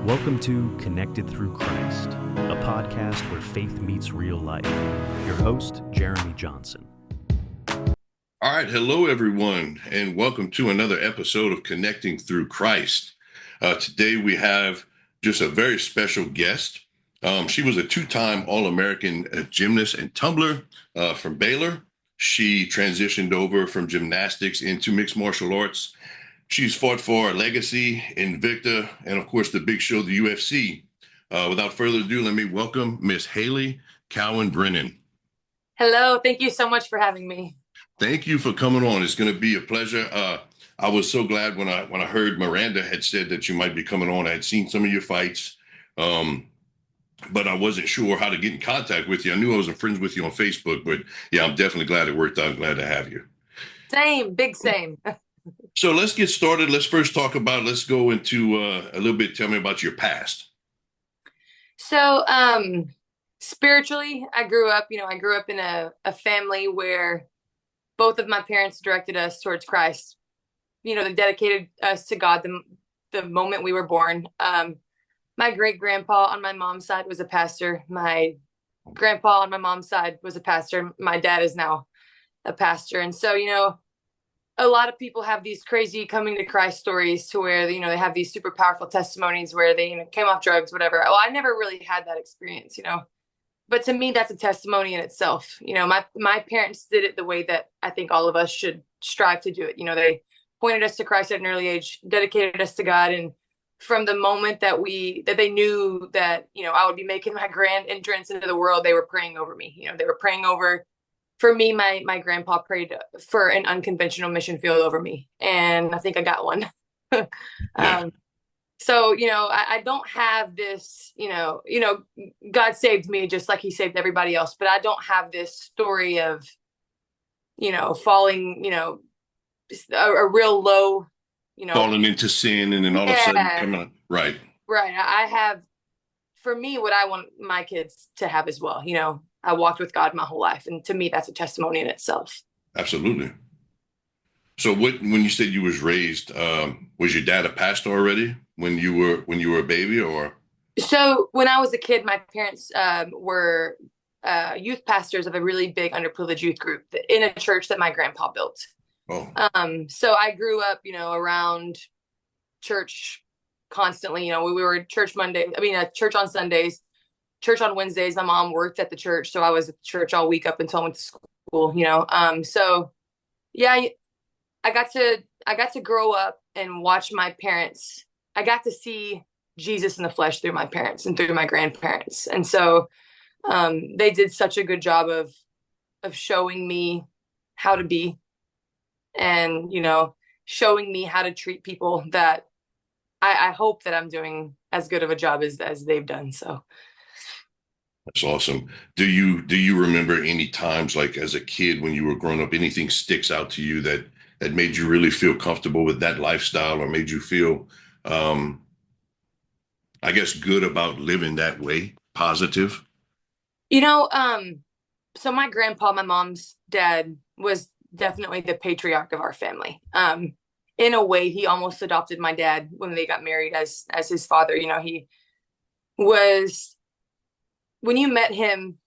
Welcome to Connected Through Christ, a podcast where faith meets real life. Your host, Jeremy Johnson. All right. Hello, everyone, and welcome to another episode of Connecting Through Christ. Today, we have just a very special guest. She was a two-time All-American gymnast and tumbler from Baylor. She transitioned over from gymnastics into mixed martial arts. She's fought for Legacy, Invicta, and of course, the big show, the UFC. Without further ado, let me welcome Miss Hailey Cowen Brennan. Hello. Thank you so much for having me. Thank you for coming on. It's going to be a pleasure. I was so glad when I heard Miranda had said that you might be coming on. I had seen some of your fights, but I wasn't sure how to get in contact with you. I knew I wasn't friends with you on Facebook, but yeah, I'm definitely glad it worked out. I'm glad to have you. Same, big same. So let's get started. Let's go into a little bit. Tell me about your past. So, spiritually, I grew up in a family where both of my parents directed us towards Christ. They dedicated us to God the moment we were born. My great grandpa on my mom's side was a pastor. My grandpa on my mom's side was a pastor. My dad is now a pastor. And so, a lot of people have these crazy coming to Christ stories to where, they have these super powerful testimonies where they came off drugs, whatever. Well, I never really had that experience, but to me, that's a testimony in itself. My parents did it the way that I think all of us should strive to do it. They pointed us to Christ at an early age, dedicated us to God. And from the moment that they knew that, I would be making my grand entrance into the world, they were praying over me. They were praying over. For me, my grandpa prayed for an unconventional mission field over me, and I think I got one. Yeah. So, I don't have this, God saved me just like he saved everybody else, but I don't have this story of, falling, a real low, Falling into sin and then all of a sudden coming on. Right. Right. I have, for me, what I want my kids to have as well. I walked with God my whole life. And to me, that's a testimony in itself. Absolutely. So when you said you was raised, was your dad a pastor already when you were a baby, or? So when I was a kid, my parents were youth pastors of a really big underprivileged youth group in a church that my grandpa built. Oh. So I grew up, around church constantly. We were church church on Sundays, church on Wednesdays. My mom worked at the church, so I was at the church all week up until I went to school. So yeah, I got to grow up and watch my parents. I got to see Jesus in the flesh through my parents and through my grandparents. And so they did such a good job of showing me how to be and, showing me how to treat people that I hope that I'm doing as good of a job as they've done. So. That's awesome. Do you remember any times, like as a kid when you were growing up, anything sticks out to you that made you really feel comfortable with that lifestyle or made you feel, I guess, good about living that way, positive? So my grandpa, my mom's dad, was definitely the patriarch of our family. In a way, he almost adopted my dad when they got married as his father. He was. When you met him,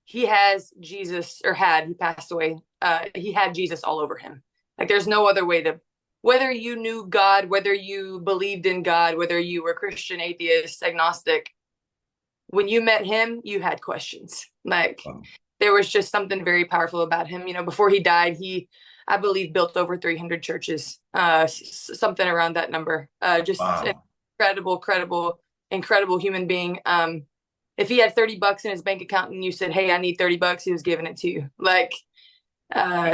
he has Jesus, or he passed away. He had Jesus all over him. Like there's no other way whether you knew God, whether you believed in God, whether you were Christian, atheist, agnostic, when you met him, you had questions. Like there was just something very powerful about him. Before he died, I believe, built over 300 churches, something around that number. Just an incredible human being. If he had $30 in his bank account and you said, "Hey, I need $30," he was giving it to you.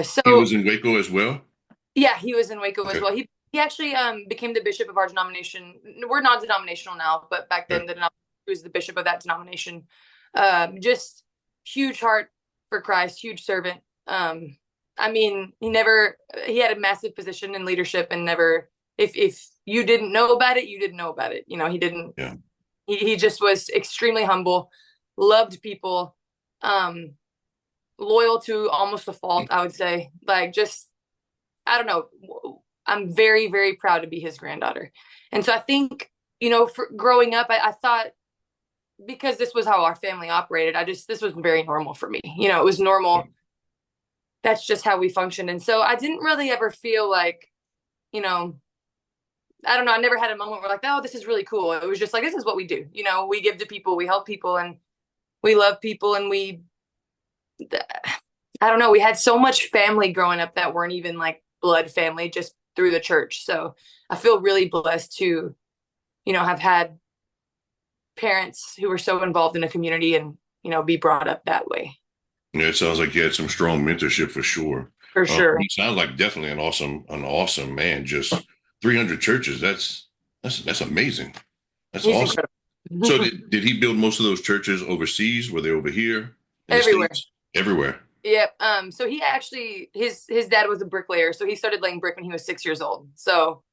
So he was in Waco as well. Yeah, he was in Waco as well. He actually became the bishop of our denomination. We're not denominational now, but back then he was the bishop of that denomination. Just huge heart for Christ, huge servant. He had a massive position in leadership and never, if you didn't know about it, you didn't know about it. He didn't. Yeah. He just was extremely humble, loved people, loyal to almost a fault, I would say. I don't know. I'm very, very proud to be his granddaughter. And so I think, for growing up, I thought, because this was how our family operated, this was very normal for me. It was normal. That's just how we functioned. And so I didn't really ever feel like, I don't know. I never had a moment where like, oh, this is really cool. It was just like, this is what we do. We give to people, we help people, and we love people. And I don't know. We had so much family growing up that weren't even like blood family, just through the church. So I feel really blessed to, have had parents who were so involved in the community and, be brought up that way. Yeah, it sounds like you had some strong mentorship for sure. For sure. You sound like definitely an awesome man. Just 300 churches. That's amazing. That's He's awesome. incredible. So did he build most of those churches overseas? Were they over here? Everywhere. Everywhere. Yep. So he actually, his dad was a bricklayer. So he started laying brick when he was 6 years old. So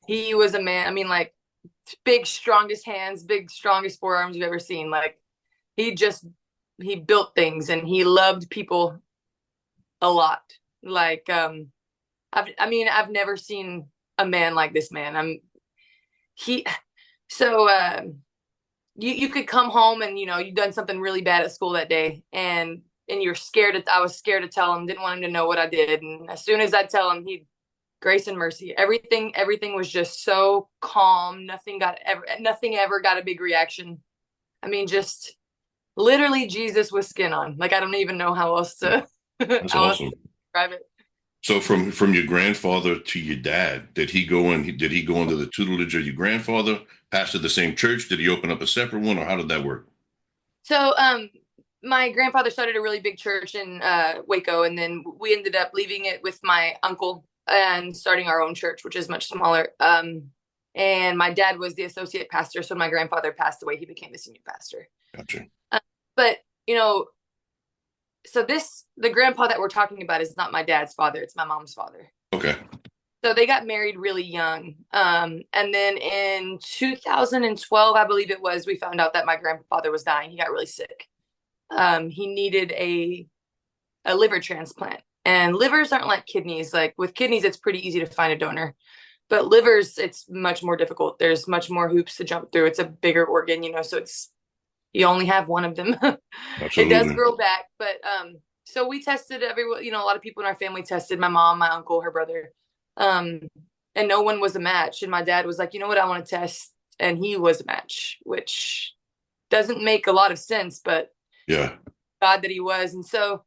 he was a man. I mean, like, big, strongest hands, big, strongest forearms you've ever seen. Like, he built things, and he loved people a lot. Like, I've never seen a man like this man. You could come home and, you've done something really bad at school that day, and you're scared. I was scared to tell him, didn't want him to know what I did. And as soon as I'd tell him, he'd grace and mercy. Everything was just so calm. Nothing ever got a big reaction. I mean, just literally Jesus with skin on. Like, I don't even know how else to, That's awesome. Describe it. So from your grandfather to your dad, did he go into the tutelage of your grandfather, pastor the same church? Did he open up a separate one, or how did that work? So, my grandfather started a really big church in Waco, and then we ended up leaving it with my uncle and starting our own church, which is much smaller. And my dad was the associate pastor. So my grandfather passed away. He became the senior pastor. Gotcha. But, so the grandpa that we're talking about is not my dad's father. It's my mom's father. Okay. So they got married really young. And then in 2012, I believe it was, we found out that my grandfather was dying. He got really sick. He needed a liver transplant. And livers aren't like kidneys. Like, with kidneys, it's pretty easy to find a donor. But livers, it's much more difficult. There's much more hoops to jump through. It's a bigger organ, so you only have one of them. It does grow back. But so we tested everyone, a lot of people in our family tested, my mom, my uncle, her brother. And no one was a match. And my dad was like, you know what, I want to test. And he was a match, which doesn't make a lot of sense, but yeah, God that he was. And so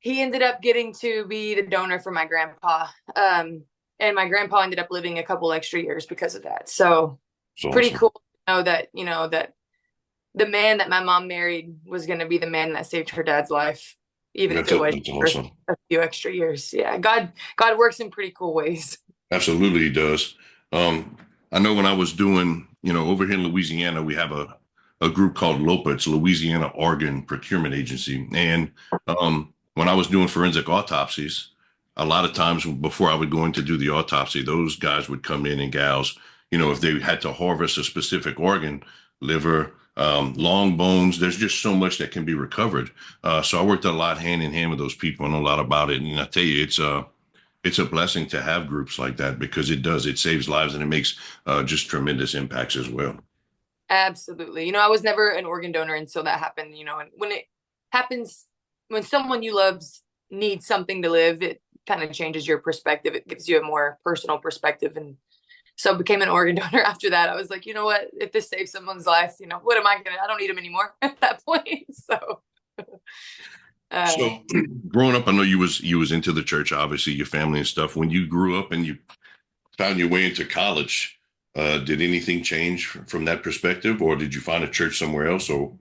he ended up getting to be the donor for my grandpa. And my grandpa ended up living a couple extra years because of that. So pretty cool to know that, that the man that my mom married was going to be the man that saved her dad's life, even if it was awesome. A few extra years. Yeah. God works in pretty cool ways. Absolutely, he does. I know when I was doing, over here in Louisiana, we have a group called LOPA. It's Louisiana Organ Procurement Agency. And when I was doing forensic autopsies, a lot of times before I would go in to do the autopsy, those guys would come in, and gals, if they had to harvest a specific organ, liver, long bones, there's just so much that can be recovered. So I worked a lot hand in hand with those people and a lot about it. And I tell you, it's a blessing to have groups like that, because it saves lives, and it makes just tremendous impacts as well. Absolutely. I was never an organ donor until that happened, and when it happens, when someone you love needs something to live, it kind of changes your perspective. It gives you a more personal perspective. And so I became an organ donor after that. I was like, you know what, if this saves someone's life, what am I I don't need them anymore at that point. So, so growing up, I know you was into the church, obviously your family and stuff. When you grew up and you found your way into college, did anything change from that perspective, or did you find a church somewhere else? Or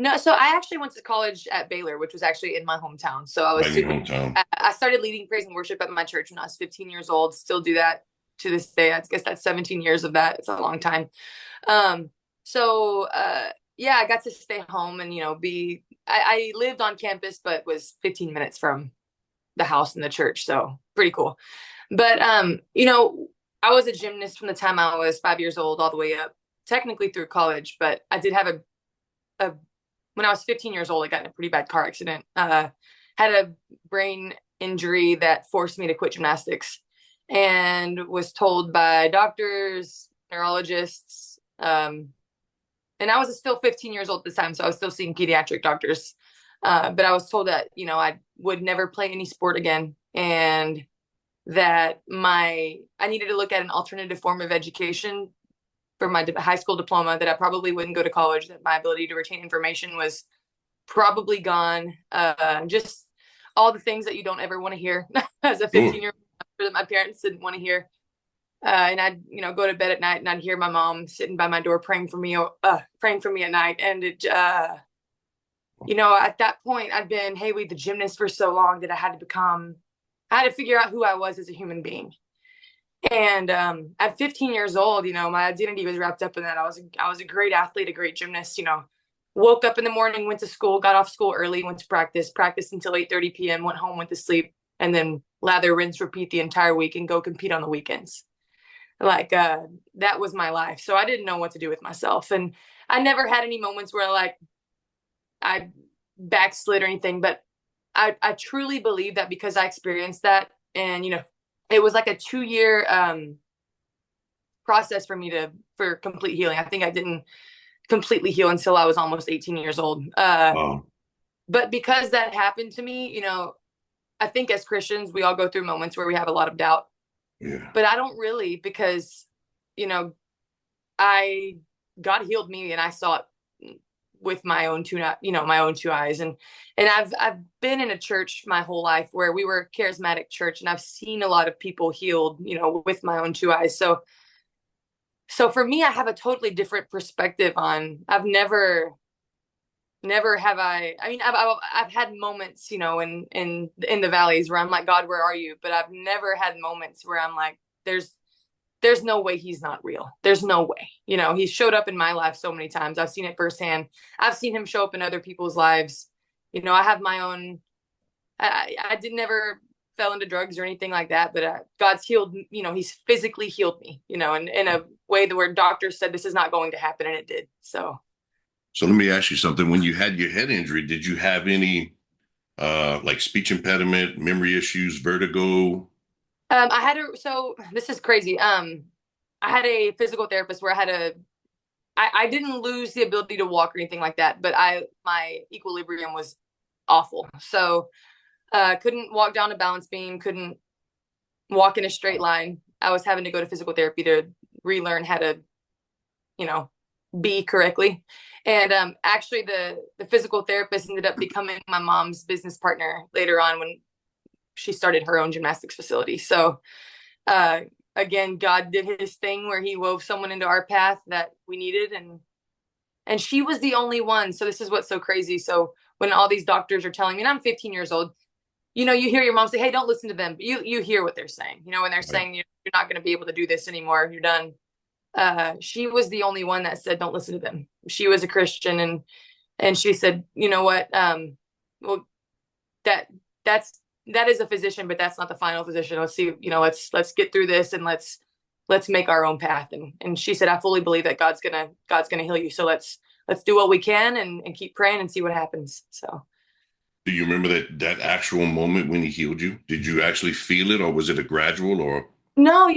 no, so I actually went to college at Baylor, which was actually in my hometown. So I was I started leading praise and worship at my church when I was 15 years old. Still do that to this day. I guess that's 17 years of that. It's a long time. Yeah, I got to stay home and, I lived on campus, but was 15 minutes from the house and the church. So pretty cool. But, I was a gymnast from the time I was 5 years old all the way up, technically through college. But I did have when I was 15 years old, I got in a pretty bad car accident. Had a brain injury that forced me to quit gymnastics, and was told by doctors, neurologists. And I was still 15 years old at this time, so I was still seeing pediatric doctors. But I was told that, I would never play any sport again, and that I needed to look at an alternative form of education for my high school diploma, that I probably wouldn't go to college, that my ability to retain information was probably gone. Just all the things that you don't ever want to hear as a 15-year-old that my parents didn't want to hear. And I'd, go to bed at night and I'd hear my mom sitting by my door praying for me at night. And it, at that point I'd been Hailey, the gymnast, for so long that I had to figure out who I was as a human being. And at 15 years old, my identity was wrapped up in that. I was a great athlete, a great gymnast, woke up in the morning, went to school, got off school early, went to practice until 8:30 p.m., went home, went to sleep, and then lather, rinse, repeat the entire week and go compete on the weekends. That was my life. So I didn't know what to do with myself. And I never had any moments where I backslid or anything, but I truly believe that because I experienced that, and, it was like a 2-year process for complete healing. I think I didn't completely heal until I was almost 18 years old. But because that happened to me, I think as Christians, we all go through moments where we have a lot of doubt. Yeah. But I don't really, because, God healed me, and I saw it with my own two eyes. And I've been in a church my whole life where we were a charismatic church, and I've seen a lot of people healed, with my own two eyes. So for me, I have a totally different perspective on, I've never have I've had moments, in the valleys where I'm like, God, where are you? But I've never had moments where I'm like, there's no way he's not real. There's no way. He showed up in my life so many times. I've seen it firsthand. I've seen him show up in other people's lives. I have my own, I never fell into drugs or anything like that, but God's healed, he's physically healed me, in a way where doctors said this is not going to happen, and it did. So let me ask you something. When you had your head injury, did you have any speech impediment, memory issues, vertigo? So this is crazy. I had a physical therapist where I didn't lose the ability to walk or anything like that, but my equilibrium was awful. So couldn't walk down a balance beam, couldn't walk in a straight line. I was having to go to physical therapy to relearn how to, be correctly. And actually the physical therapist ended up becoming my mom's business partner later on when she started her own gymnastics facility. So again, God did his thing where he wove someone into our path that we needed. And she was the only one. So this is what's so crazy. So when all these doctors are telling me, and I'm 15 years old, you hear your mom say, hey, don't listen to them. But you hear what they're saying, when they're saying you're not going to be able to do this anymore, you're done. She was the only one that said, don't listen to them. She was a Christian, and she said, you know what? Well, that is a physician, but that's not the final physician. Let's see, let's get through this, and let's make our own path. And she said, I fully believe that God's gonna heal you. So let's do what we can and keep praying and see what happens. So. Do you remember that actual moment when he healed you? Did you actually feel it, or was it a gradual, or? No,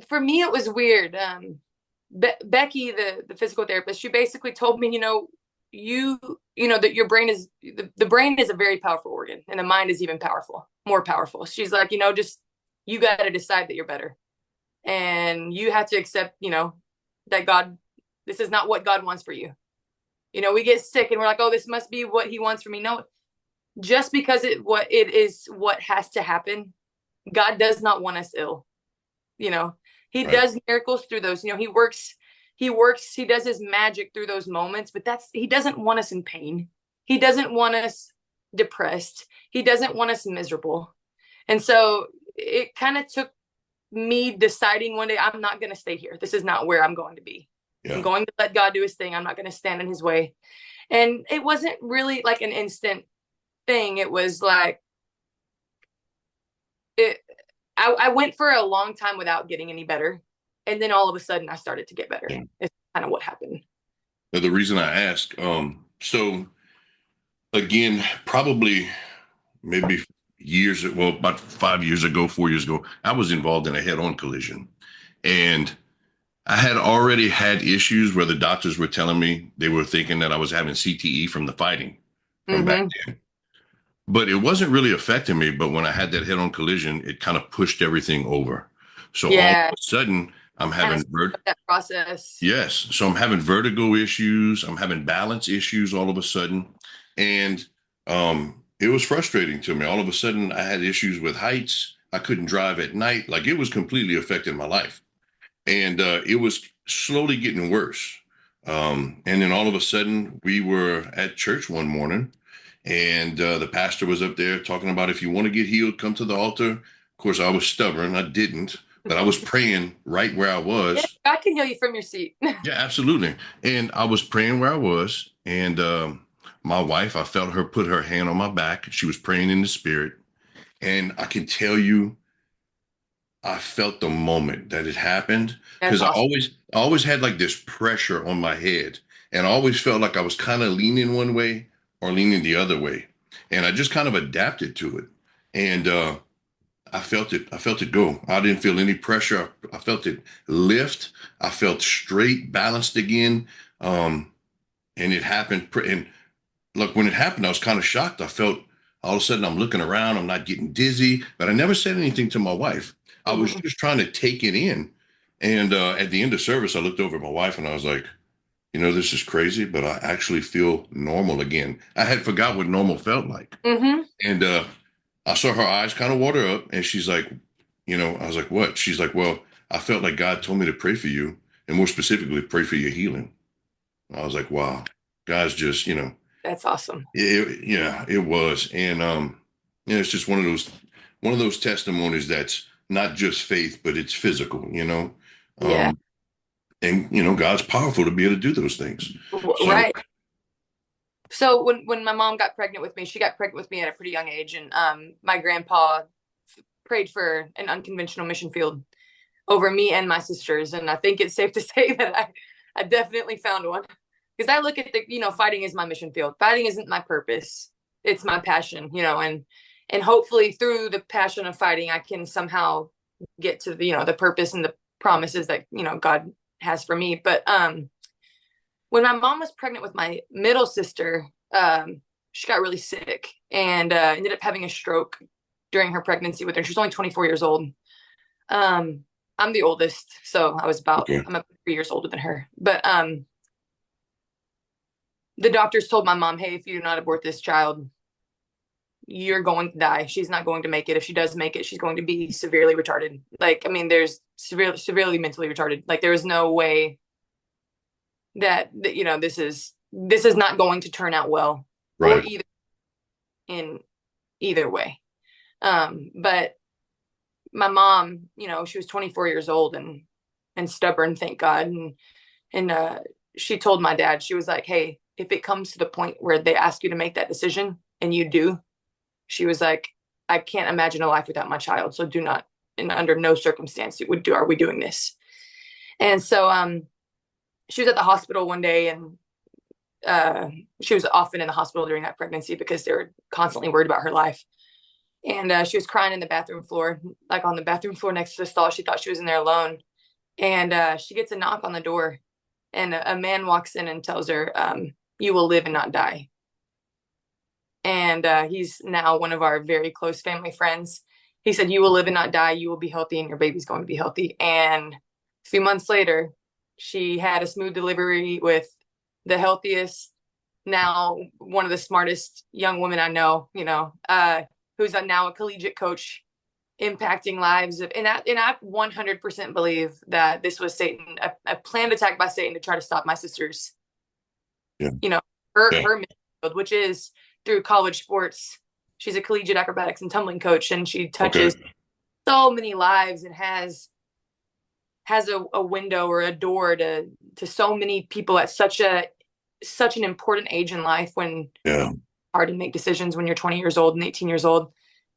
for me, it was weird. Becky, the physical therapist, she basically told me, that your brain is, the brain is a very powerful organ, and the mind is even more powerful. She's like, just, you got to decide that you're better, and you have to accept, that this is not what God wants for you. We get sick and we're like, oh, this must be what he wants for me. No, just because it is what has to happen. God does not want us ill. He right. does miracles through those, he works, he does his magic through those moments, but he doesn't want us in pain. He doesn't want us depressed. He doesn't want us miserable. And so it kind of took me deciding one day, I'm not going to stay here. This is not where I'm going to be. Yeah. I'm going to let God do his thing. I'm not going to stand in his way. And it wasn't really like an instant thing. It was like, I went for a long time without getting any better. And then all of a sudden I started to get better. Yeah. It's kind of what happened. Now, the reason I ask, so again, probably maybe about 4 years ago, I was involved in a head-on collision. And I had already had issues where the doctors were telling me they were thinking that I was having CTE from the fighting from back Mm-hmm. then. But it wasn't really affecting me. But when I had that head-on collision, it kind of pushed everything over. So all of Yeah. a sudden, I'm Kind of having that process. yes. So I'm having vertigo issues. I'm having balance issues all of a sudden. And it was frustrating to me. All of a sudden, I had issues with heights. I couldn't drive at night. Like it was completely affecting my life. And it was slowly getting worse. And then all of a sudden, we were at church one morning, and the pastor was up there talking about if you want to get healed, come to the altar. Of course, I was stubborn. I didn't, but I was praying right where I Yeah, was. God can heal you from your seat. Yeah, absolutely. And I was praying where I was. And my wife, I felt her put her hand on my back. She was praying in the spirit. And I can tell you, I felt the moment that it happened That's because I awesome. always had like this pressure on my head, and I always felt like I was kind of leaning one way or leaning the other way, and I just kind of adapted to it, and I felt it. I felt it go. I didn't feel any pressure. I felt it lift. I felt straight, balanced again, and it happened. And look, when it happened, I was kind of shocked. I felt all of a sudden I'm looking around, I'm not getting dizzy, but I never said anything to my wife. I was Mhm. just trying to take it in. And at the end of service, I looked over at my wife and I was like, this is crazy, but I actually feel normal again. I had forgot what normal felt like. Mhm. And I saw her eyes kind of water up and she's like, I was like, what? She's like, well, I felt like God told me to pray for you and more specifically, pray for your healing. I was like, wow, God's just, That's awesome. yeah, it was, and it's just one of those testimonies that's not just faith, but it's physical, Yeah. um, and God's powerful to be able to do those things. So Right. So when my mom got pregnant with me, she got pregnant with me at a pretty young age, and my grandpa prayed for an unconventional mission field over me and my sisters, and I think it's safe to say that I definitely found one because I look at fighting is my mission field. Fighting isn't my purpose; it's my passion, and hopefully through the passion of fighting, I can somehow get to the purpose and the promises that God has for me. But when my mom was pregnant with my middle sister, she got really sick and ended up having a stroke during her pregnancy with her. She was only 24 years old. I'm the oldest, so okay, I'm about 3 years older than her. But the doctors told my mom, hey, if you do not abort this child, you're going to die. She's not going to make it. If she does make it, she's going to be severely retarded. Like, I mean, there's severely mentally retarded. Like, there is no way that this is not going to turn out well for right, in either way. But my mom, she was 24 years old and stubborn, thank God. And she told my dad, she was like, hey, if it comes to the point where they ask you to make that decision and you do, she was like, I can't imagine a life without my child. So do not, and under no circumstance are we doing this. And so she was at the hospital one day, and she was often in the hospital during that pregnancy because they were constantly worried about her life. And she was crying in the bathroom floor, like on the bathroom floor next to the stall. She thought she was in there alone. And she gets a knock on the door, and a man walks in and tells her, you will live and not die. And he's now one of our very close family friends. He said, you will live and not die. You will be healthy, and your baby's going to be healthy. And a few months later, she had a smooth delivery with the healthiest, now one of the smartest young women I know, who's now a collegiate coach, impacting lives of, and I 100% believe that this was Satan, a planned attack by Satan to try to stop my sister's, yeah, yeah, her mission, which is through college sports. She's a collegiate acrobatics and tumbling coach, and she okay, touches so many lives and has a window or a door to so many people at such an important age in life, when yeah. it's hard to make decisions when you're 20 years old and 18 years old.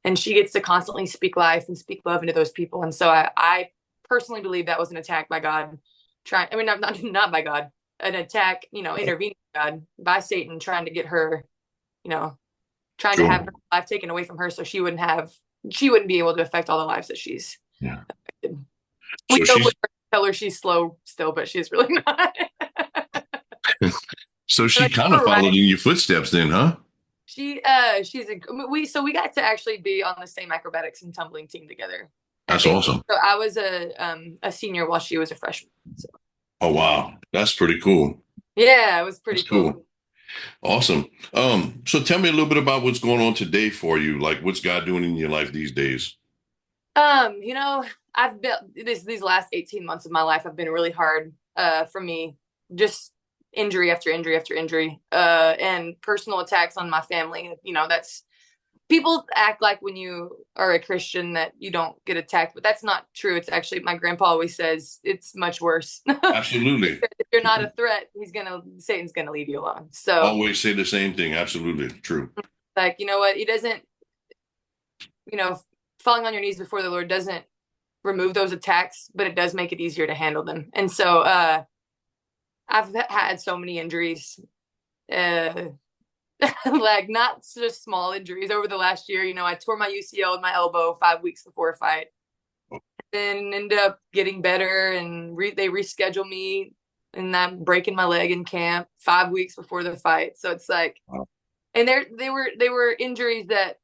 And she gets to constantly speak life and speak love into those people. And so I personally believe that was an attack by God. Not by God, an attack, intervening by God, by Satan, trying to get her, trying to Sure. have her life taken away from her so she wouldn't be able to affect all the lives that she's Yeah. affected. We So go with she's her tell her she's slow still, but she's really not. So she Like, kind of followed in your footsteps then, huh? We got to actually be on the same acrobatics and tumbling team together. That's awesome. So I was a senior while she was a freshman. So. Oh, wow. That's pretty cool. Yeah, it was pretty That's cool. Awesome. So tell me a little bit about what's going on today for you. Like, what's God doing in your life these days? I've built these last 18 months of my life have been really hard for me. Just injury after injury after injury, and personal attacks on my family. That's people act like when you are a Christian that you don't get attacked, but that's not true. It's actually, my grandpa always says it's much worse. Absolutely. If you're not a threat, Satan's gonna leave you alone. So always say the same thing. Absolutely true. like, you know what? He doesn't, falling on your knees before the Lord doesn't remove those attacks, but it does make it easier to handle them. And so I've had so many injuries, like not just small injuries over the last year. I tore my UCL in my elbow 5 weeks before a fight, then ended up getting better, and they rescheduled me, and I'm breaking my leg in camp 5 weeks before the fight. So it's like, wow. And they were injuries that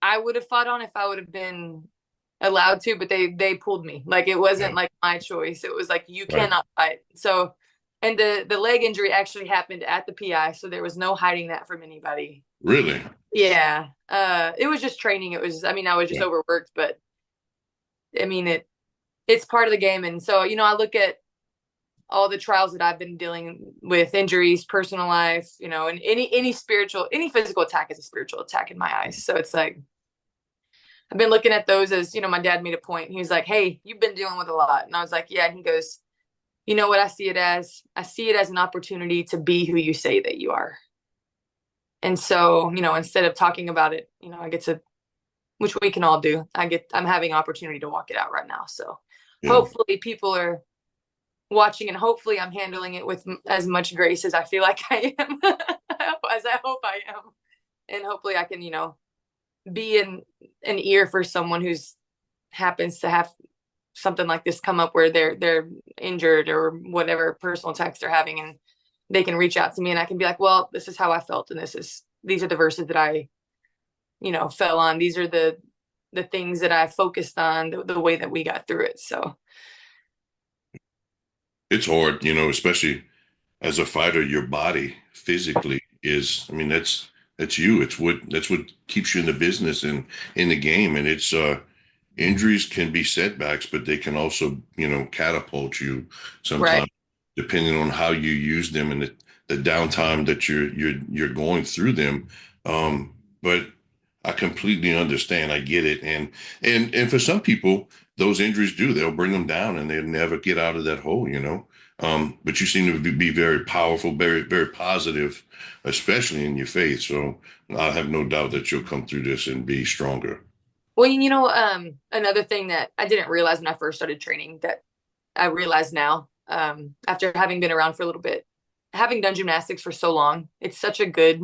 I would have fought on if I would have been allowed to, but they pulled me. Like, it wasn't like my choice. It was like, you cannot fight. So, and the leg injury actually happened at the PI, so there was no hiding that from anybody. Really? Yeah. It was just training. I was just overworked, but it's part of the game. And so, I look at all the trials that I've been dealing with, injuries, personal life, and any physical attack is a spiritual attack in my eyes. So it's like, I've been looking at those as, my dad made a point. He was like, "Hey, you've been dealing with a lot." And I was like, "Yeah." And he goes, "You know what I see it as? I see it as an opportunity to be who you say that you are." And so, instead of talking about it, I get to, which we can all do. I'm having an opportunity to walk it out right now. So hopefully people are watching, and hopefully I'm handling it with as much grace as I feel like I am, as I hope I am. And hopefully I can, be an ear for someone who's happens to have something like this come up where they're injured or whatever personal attacks they're having, and they can reach out to me, and I can be like, well, this is how I felt, and these are the verses that I fell on. These are the things that I focused on, the way that we got through it. So it's hard, especially as a fighter. Your body physically is, that's you. That's what keeps you in the business and in the game. And it's injuries can be setbacks, but they can also, catapult you sometimes, depending on how you use them and the downtime that you're going through them. But I completely understand. I get it. And for some people, those injuries they'll bring them down, and they'll never get out of that hole, But you seem to be very powerful, very, very positive, especially in your faith. So I have no doubt that you'll come through this and be stronger. Well, another thing that I didn't realize when I first started training that I realize now, after having been around for a little bit, having done gymnastics for so long, it's such a good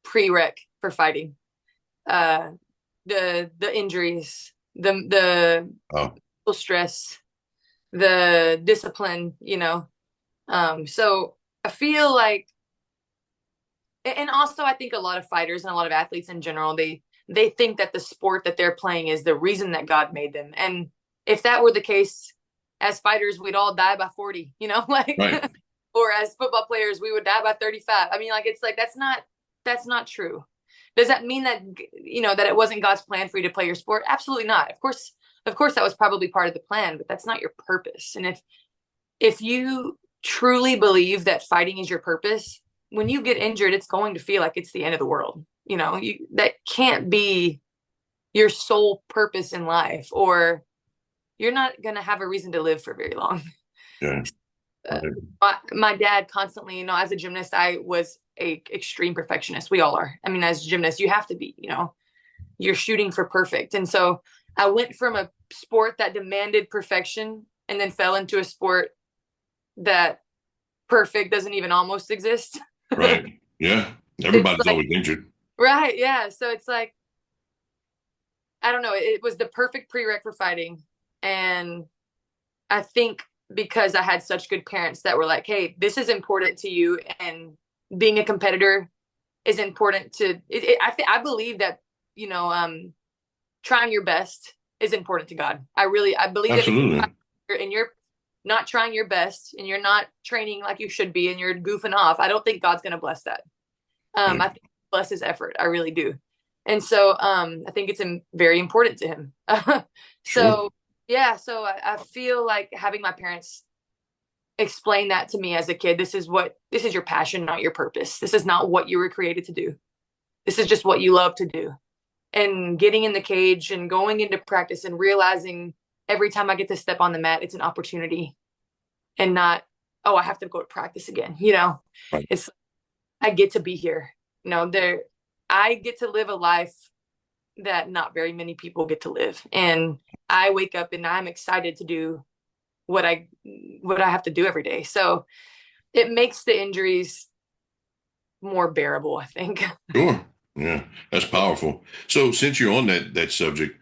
prereq for fighting. The injuries, the stress, the discipline, so I feel like, and also I think a lot of fighters and a lot of athletes in general, they think that the sport that they're playing is the reason that God made them. And if that were the case, as fighters, we'd all die by 40, right. Or as football players, we would die by 35. It's like, that's not true. Does that mean that, that it wasn't God's plan for you to play your sport? Absolutely not. Of course, that was probably part of the plan, but that's not your purpose. And if you truly believe that fighting is your purpose, when you get injured, it's going to feel like it's the end of the world. That can't be your sole purpose in life, or you're not going to have a reason to live for very long. Yeah. My dad constantly, as a gymnast, I was a extreme perfectionist. We all are. As gymnasts, you have to be, you're shooting for perfect. And so I went from a sport that demanded perfection and then fell into a sport that perfect doesn't even almost exist. Right. Yeah. Everybody's always injured. Right. Yeah. So it's like, I don't know. It was the perfect prereq for fighting. And I think because I had such good parents that were like, hey, this is important to you, and being a competitor is important to it. I believe that, trying your best is important to God. I believe that Absolutely. and you're not trying your best and you're not training like you should be and you're goofing off, I don't think God's going to bless that. I think he blesses effort. I really do. And so I think it's very important to him. So yeah, so I feel like having my parents explain that to me as a kid, this is your passion, not your purpose. This is not what you were created to do. This is just what you love to do. And getting in the cage and going into practice and realizing every time I get to step on the mat, it's an opportunity and not, oh, I have to go to practice again. Right. It's, I get to be here. I get to live a life that not very many people get to live. And I wake up and I'm excited to do what I have to do every day. So it makes the injuries more bearable, I think. Sure. Yeah, that's powerful. So since you're on that subject,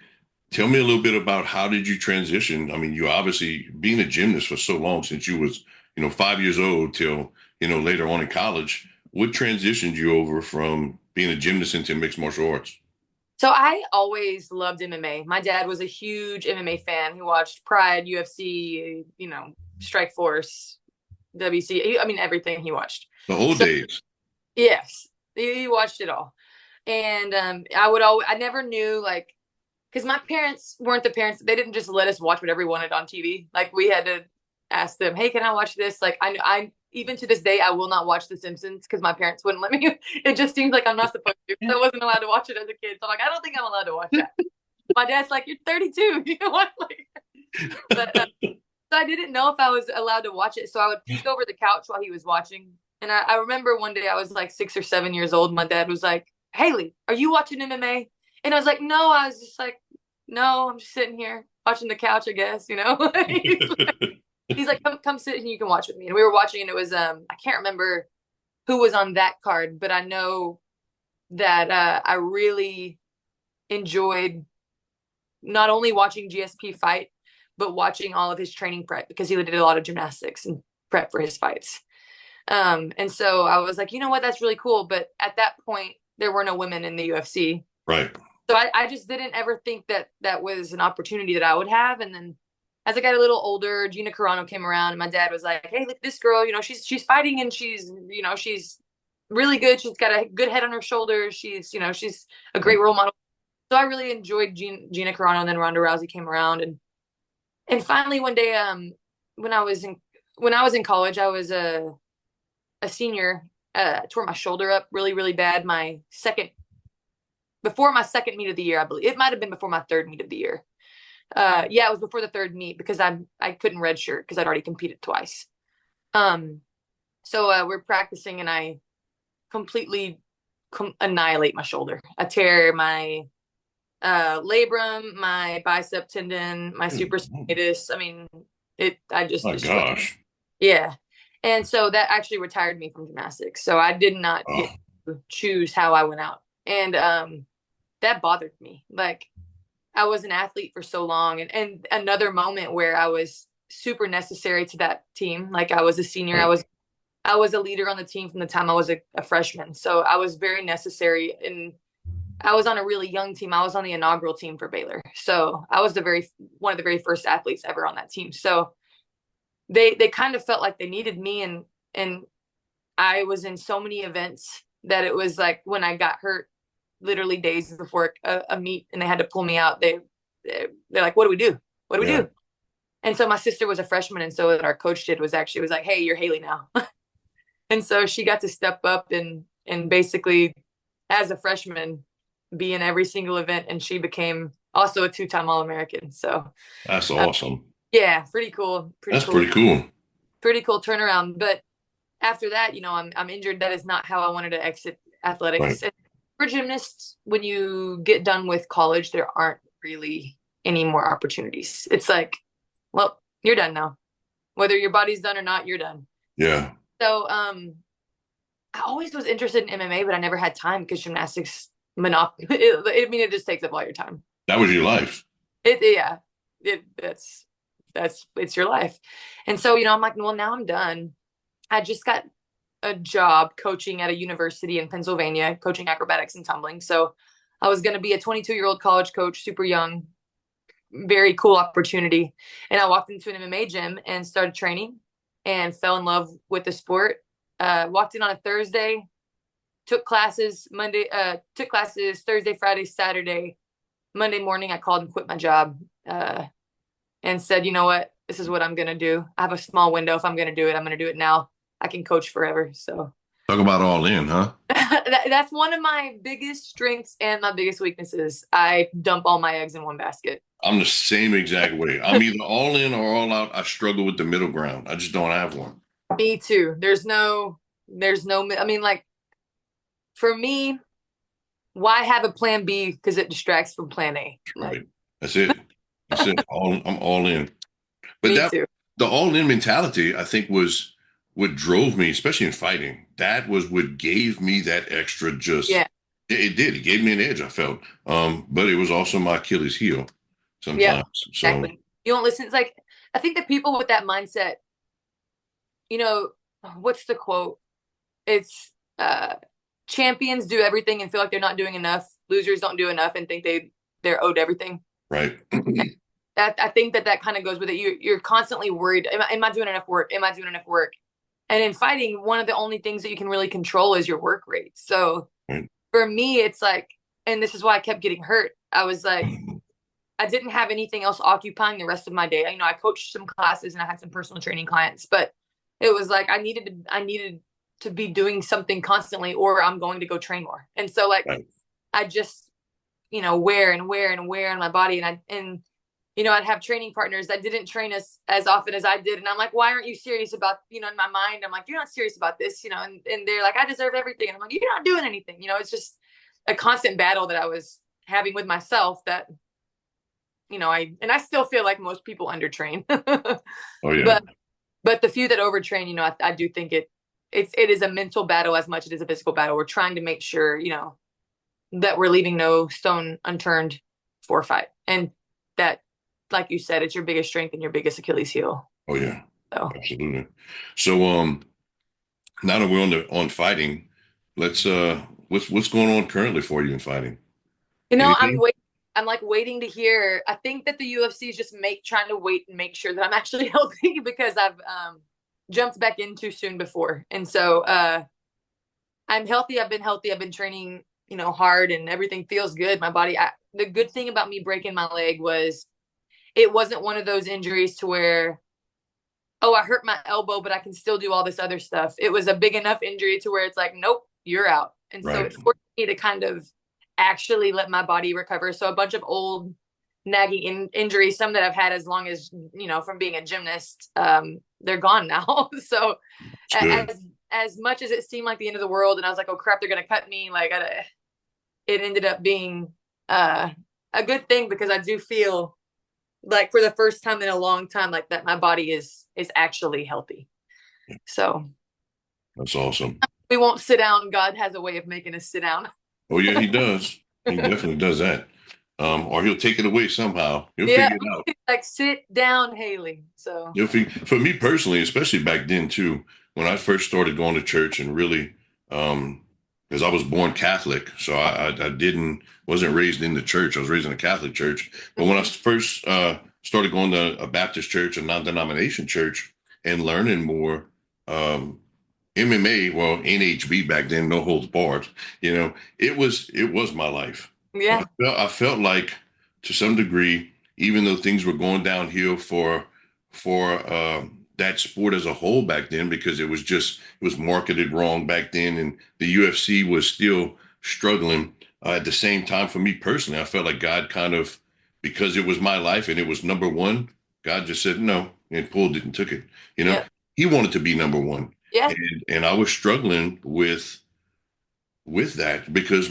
tell me a little bit about how did you transition? I mean, you obviously being a gymnast for so long, since you was, 5 years old till, later on in college. What transitioned you over from being a gymnast into mixed martial arts? So I always loved MMA. My dad was a huge MMA fan. He watched Pride, UFC, Strike Force, WC. I mean, everything he watched. The whole days. Yes, he watched it all. And I never knew, like, because my parents weren't the parents. They didn't just let us watch whatever we wanted on TV. Like, we had to ask them, hey, can I watch this? Like, I even to this day, I will not watch The Simpsons because my parents wouldn't let me. It just seems like I'm not supposed to. I wasn't allowed to watch it as a kid. So I'm like, I don't think I'm allowed to watch that. My dad's like, you're 32. You know what? But so I didn't know if I was allowed to watch it. So I would peek over the couch while he was watching. And I remember one day I was like 6 or 7 years old. My dad was like, Hailey, are you watching MMA? And I was like, no. I was just like, no, I'm just sitting here watching the couch, I guess, He's like, come sit and you can watch with me. And we were watching, and it was I can't remember who was on that card, but I know that I really enjoyed not only watching GSP fight, but watching all of his training prep, because he did a lot of gymnastics and prep for his fights. And so I was like, you know what, that's really cool. But at that point, there were no women in the UFC. Right. So I just didn't ever think that was an opportunity that I would have. And then as I got a little older, Gina Carano came around, and my dad was like, hey, look, this girl, she's fighting, and she's really good. She's got a good head on her shoulders. She's a great role model. So I really enjoyed Gina Carano. And then Ronda Rousey came around, and finally one day, when I was in college, I was a senior. Tore my shoulder up really, really bad. Before my second meet of the year, I believe. It might have been before my third meet of the year. Yeah, it was before the third meet, because I couldn't redshirt because I'd already competed twice. So we're practicing, and I completely annihilate my shoulder. I tear my labrum, my bicep tendon, my supraspinatus. I mean, I just. My gosh. Yeah. And so that actually retired me from gymnastics. So I did not get to choose how I went out. And that bothered me. Like, I was an athlete for so long. And another moment where I was super necessary to that team. Like, I was a senior. Right. I was a leader on the team from the time I was a freshman. So I was very necessary. And I was on a really young team. I was on the inaugural team for Baylor. So I was one of the very first athletes ever on that team. So they kind of felt like they needed me, and I was in so many events that it was like, when I got hurt, literally days before a meet, and they had to pull me out, they're like, what do we do? What do we do? And so my sister was a freshman, and so what our coach did was like, hey, you're Hailey now. And so she got to step up and basically, as a freshman, be in every single event, and she became also a 2-time All-American. So That's awesome. Yeah, pretty cool. That's pretty cool. Pretty cool turnaround. But after that, I'm injured. That is not how I wanted to exit athletics. Right. For gymnasts, when you get done with college, there aren't really any more opportunities. It's like, well, you're done now. Whether your body's done or not, you're done. Yeah. So I always was interested in MMA, but I never had time because gymnastics it just takes up all your time. That was your life. That's it's your life. And so, I'm like, well, now I'm done. I just got a job coaching at a university in Pennsylvania, coaching acrobatics and tumbling. So I was going to be a 22-year-old college coach, super young, very cool opportunity. And I walked into an MMA gym and started training and fell in love with the sport. Walked in on a Thursday, took classes Thursday, Friday, Saturday. Monday morning, I called and quit my job and said, you know what, this is what I'm going to do. I have a small window. If I'm going to do it, I'm going to do it now. I can coach forever. So Talk about all in, huh? that's one of my biggest strengths and my biggest weaknesses. I dump all my eggs in one basket. I'm the same exact way. I'm either all in or all out. I struggle with the middle ground. I just don't have one. Me too. There's no, I mean, like, for me, why have a plan B? Because it distracts from plan A. Right. That's it. I'm all in. But Me too. the all in mentality, I think, was what drove me, especially in fighting. That was what gave me that extra Yeah. It did. It gave me an edge, I felt. But it was also my Achilles heel sometimes. Yeah, exactly. So you don't listen. It's like, I think that people with that mindset, what's the quote? It's champions do everything and feel like they're not doing enough. Losers don't do enough and think they're owed everything. Right. I think that kind of goes with it. You're constantly worried. Am I doing enough work? Am I doing enough work? And in fighting, one of the only things that you can really control is your work rate. So for me, it's like, and this is why I kept getting hurt. I was like, I didn't have anything else occupying the rest of my day. I coached some classes and I had some personal training clients, but it was like, I needed to be doing something constantly, or I'm going to go train more. And so I just, wear and wear and wear on my body. And I'd have training partners that didn't train us as often as I did. And I'm like, why aren't you serious about, in my mind, I'm like, you're not serious about this, and they're like, I deserve everything. And I'm like, you're not doing anything. It's just a constant battle that I was having with myself that, I still feel like most people undertrain. Oh yeah. But the few that overtrain, I do think it is a mental battle as much as it is a physical battle. We're trying to make sure, that we're leaving no stone unturned for a fight. And that, like you said, it's your biggest strength and your biggest Achilles heel. Oh yeah. So. Absolutely. So now that we're on fighting, let's what's going on currently for you in fighting? I'm waiting to hear. I think that the UFC is just trying to wait and make sure that I'm actually healthy, because I've jumped back in too soon before. And so I'm healthy. I've been healthy. I've been training, hard, and everything feels good. My body, the good thing about me breaking my leg was it wasn't one of those injuries to where, oh, I hurt my elbow, but I can still do all this other stuff. It was a big enough injury to where it's like, nope, you're out. And so it forced me to kind of actually let my body recover. So a bunch of old nagging injuries, some that I've had as long as, from being a gymnast, they're gone now. So as much as it seemed like the end of the world and I was like, oh crap, they're going to cut me. Like it ended up being a good thing, because I do feel like for the first time in a long time, like that my body is actually healthy. So that's awesome. We won't sit down. God has a way of making us sit down. Oh yeah, he does. He definitely does that. Or he'll take it away somehow. He'll figure it out. Like, sit down, Hailey. So for me personally, especially back then too, when I first started going to church and really, because I was born Catholic, so I wasn't raised in the church. I was raised in a Catholic church. But when I first started going to a Baptist church, a non-denomination church, and learning more MMA, well, NHB back then, no holds barred, it was my life. Yeah. I felt like, to some degree, even though things were going downhill for that sport as a whole back then, because it was marketed wrong back then, and the UFC was still struggling. At the same time, for me personally, I felt like God kind of, because it was my life and it was number one, God just said no and pulled it and took it. He wanted to be number one. Yeah. And I was struggling with that because,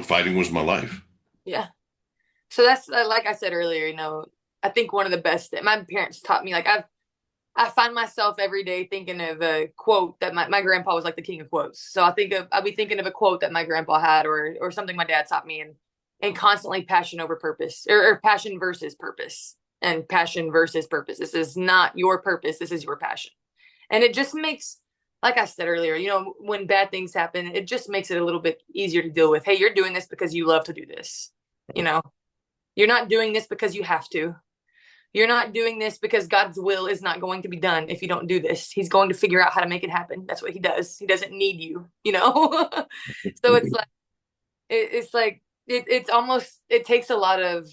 fighting was my life. Yeah. So that's, like I said earlier, I think one of the best, my parents taught me, like I find myself every day thinking of a quote that my grandpa was like the king of quotes. So I'll be thinking of a quote that my grandpa had, or something my dad taught me, and constantly passion over purpose, or passion versus purpose. and passion versus purpose. This is not your purpose. This is your passion. And it just makes, like I said earlier, you know, when bad things happen, it just makes it a little bit easier to deal with. Hey, you're doing this because you love to do this. You know, you're not doing this because you have to. You're not doing this because God's will is not going to be done if you don't do this. He's going to figure out how to make it happen. That's what he does. He doesn't need you, you know? So it's almost, it takes a lot of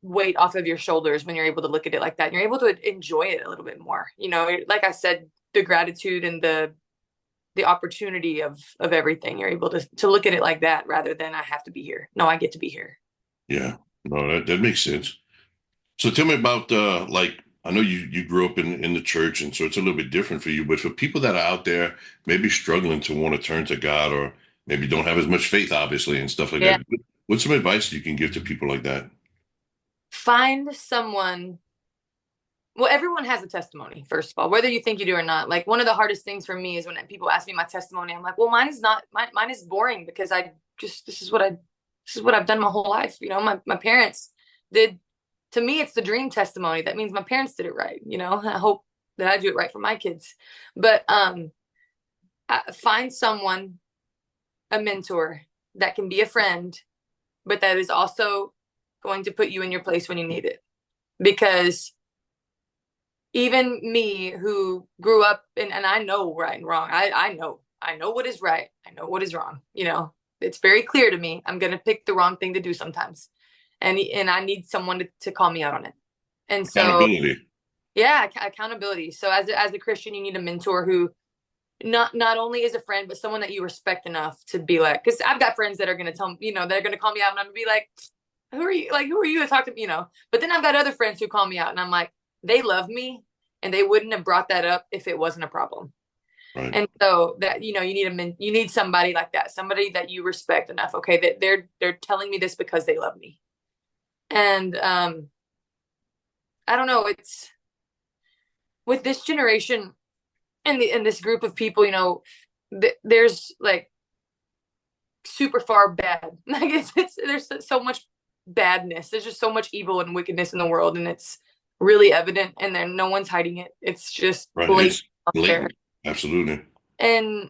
weight off of your shoulders when you're able to look at it like that. And you're able to enjoy it a little bit more. You know, like I said, the gratitude and the opportunity of everything. You're able to look at it like that rather than I have to be here. No, I get to be here. Yeah, no, that makes sense. So tell me about like, I know you grew up in the church, and so it's a little bit different for you, but for people that are out there maybe struggling to want to turn to God, or maybe don't have as much faith, obviously, and stuff like Yeah. that, what's some advice you can give to people like that? Find someone. Well, everyone has a testimony, first of all, whether you think you do or not. Like, one of the hardest things for me is when people ask me my testimony, I'm like, well, mine is boring because this is what I've done my whole life. You know, my parents did. To me, it's the dream testimony. That means my parents did it right. You know, I hope that I do it right for my kids. But find someone, a mentor that can be a friend, but that is also going to put you in your place when you need it. Because even me, who grew up and I know right and wrong, I know what is right. I know what is wrong. You know, it's very clear to me. I'm going to pick the wrong thing to do sometimes. And I need someone to call me out on it. And so, Accountability. Yeah, accountability. So as a Christian, you need a mentor who not only is a friend, but someone that you respect enough to be like, because I've got friends that are going to tell, you know, they're going to call me out and I'm going to be like, who are you? Like, who are you to talk to me? You know, but then I've got other friends who call me out and I'm like, they love me and they wouldn't have brought that up if it wasn't a problem. Right. And so that, you know, you need somebody like that, somebody that you respect enough. Okay. That they're telling me this because they love me. And I don't know, it's with this generation and this group of people, you know, there's like super far bad. Like there's so much badness. There's just so much evil and wickedness in the world, and it's really evident, and then no one's hiding it. It's just Right. blatant. It's blatant. Absolutely. And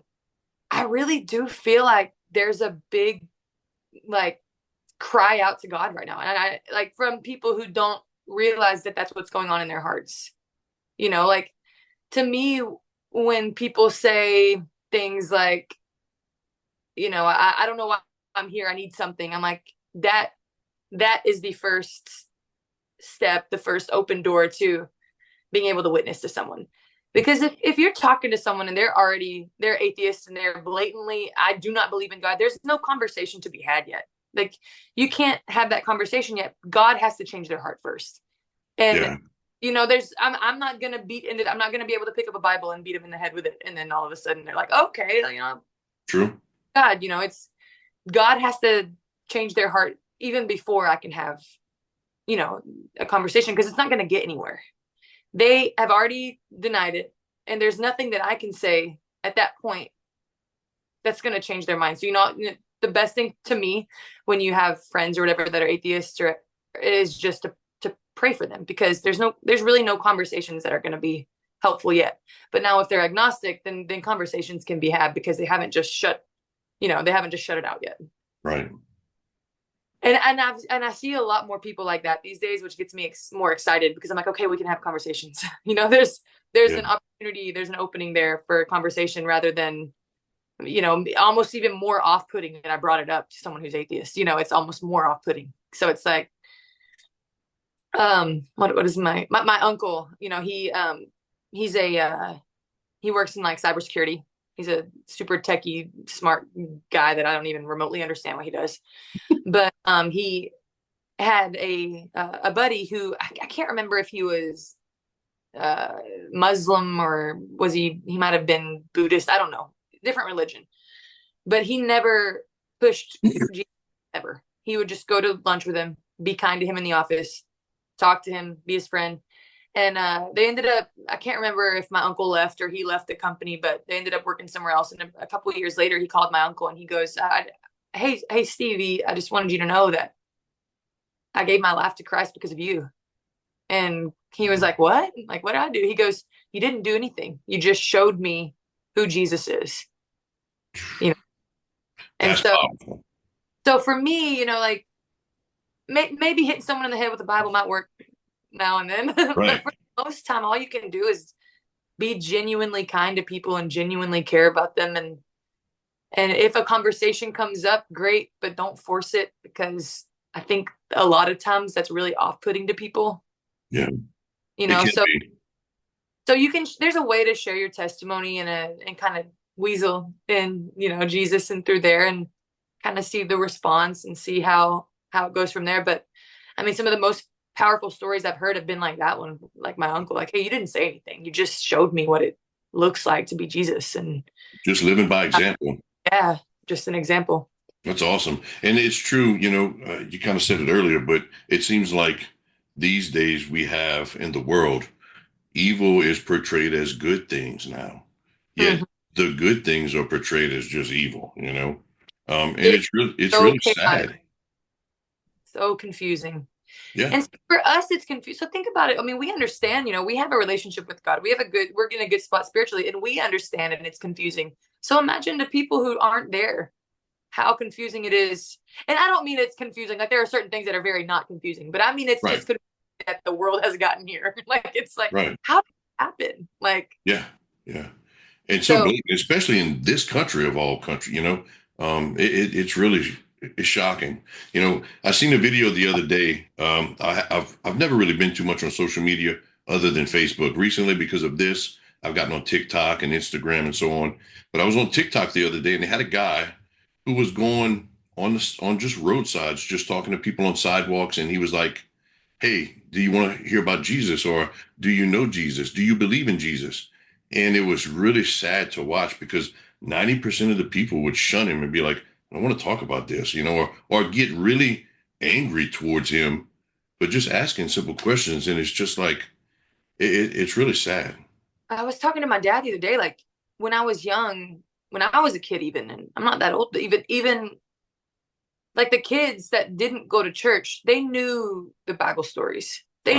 I really do feel like there's a big like cry out to God right now. And I like from people who don't realize that that's what's going on in their hearts. You know, like to me, when people say things like, you know, I don't know why I'm here, I need something. I'm like, that is the first step, the first open door to being able to witness to someone. Because if you're talking to someone and they're atheists and they're blatantly, I do not believe in God, there's no conversation to be had yet. Like, you can't have that conversation yet. God has to change their heart first. And, you know, I'm not going to I'm not going to be able to pick up a Bible and beat them in the head with it. And then all of a sudden they're like, okay, you know, True. God, you know, God has to change their heart even before I can have, you know, a conversation, because it's not going to get anywhere. They have already denied it. And there's nothing that I can say at that point that's going to change their mind. So, you know, the best thing to me when you have friends or whatever that are atheists is just to pray for them, because there's really no conversations that are going to be helpful yet. But now if they're agnostic, then conversations can be had, because they haven't just shut it out yet. Right. And I see a lot more people like that these days, which gets me more excited, because I'm like, okay, we can have conversations. You know, there's an opportunity, there's an opening there for a conversation, rather than, you know, almost even more off-putting. And I brought it up to someone who's atheist, you know, it's almost more off-putting. So it's like, what is my uncle, you know, he works in like cybersecurity. He's a super techie, smart guy that I don't even remotely understand what he does. But he had a buddy who I can't remember if he was Muslim, or was he might have been Buddhist. I don't know, different religion. But he never pushed Jesus ever. He would just go to lunch with him, be kind to him in the office, talk to him, be his friend. And they ended up, I can't remember if my uncle left or he left the company, but they ended up working somewhere else. And a couple of years later, he called my uncle and he goes, hey, Stevie, I just wanted you to know that I gave my life to Christ because of you. And he was like, what? Like, what did I do? He goes, you didn't do anything. You just showed me who Jesus is, you know? And That's powerful. so for me, like maybe hitting someone in the head with the Bible might work now and then, but Right. for most time, all you can do is be genuinely kind to people and genuinely care about them. And if a conversation comes up, great, but don't force it, because I think a lot of times that's really off-putting to people, Yeah. It can so be. there's a way to share your testimony and kind of weasel in, Jesus and through there, and kind of see the response and see how it goes from there. But I mean, some of the most powerful stories I've heard have been like that one, like my uncle, like, hey, you didn't say anything. You just showed me what it looks like to be Jesus. And Just living by example. yeah, just an example. That's awesome. And it's true, you kind of said it earlier, but it seems like these days we have in the world, evil is portrayed as good things now. Yet Mm-hmm. the good things are portrayed as just evil, and It's it's so really chaotic, sad. so confusing. Yeah. And so for us, it's confused. So think about it. I mean, we understand, we have a relationship with God. We're in a good spot spiritually, and we understand it, and it's confusing. So imagine the people who aren't there, how confusing it is. And I don't mean it's confusing. Like, there are certain things that are very not confusing, but I mean, it's Right. confusing that the world has gotten here. Like, it's like, Right. how did it happen? Like, Yeah. Yeah. And so, so especially in this country of all country, it's really it's shocking. I seen a video the other day. I've never really been too much on social media other than Facebook recently because of this. I've gotten on TikTok and Instagram and so on. But I was on TikTok the other day, and they had a guy who was going on just roadsides, just talking to people on sidewalks, and he was like, hey, do you want to hear about Jesus? Or do you know Jesus? Do you believe in Jesus? And it was really sad to watch because 90% of the people would shun him and be like, I don't want to talk about this, or get really angry towards him, but just asking simple questions. And it's just like, it's really sad. I was talking to my dad the other day, like, when I was young, when I was a kid, even, and I'm not that old, but even like the kids that didn't go to church, they knew the Bible stories. Right.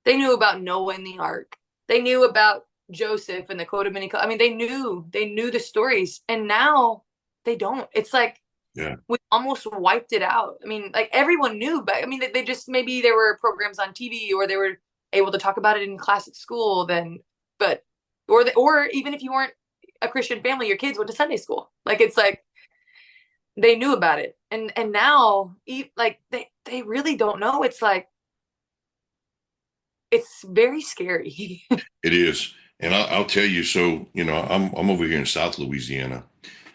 They knew about Noah and the ark. They knew about Joseph and the coat of many colors. I mean, they knew the stories, and now they don't. It's like, Yeah. we almost wiped it out. I mean, like, everyone knew, but I mean, they just, maybe there were programs on TV, or they were able to talk about it in class at school. Then, but or even if you weren't a Christian family, your kids went to Sunday school. Like, it's like they knew about it, and now, like, they really don't know. It's like, it's very scary. It is. And I'll tell you, so, I'm over here in South Louisiana.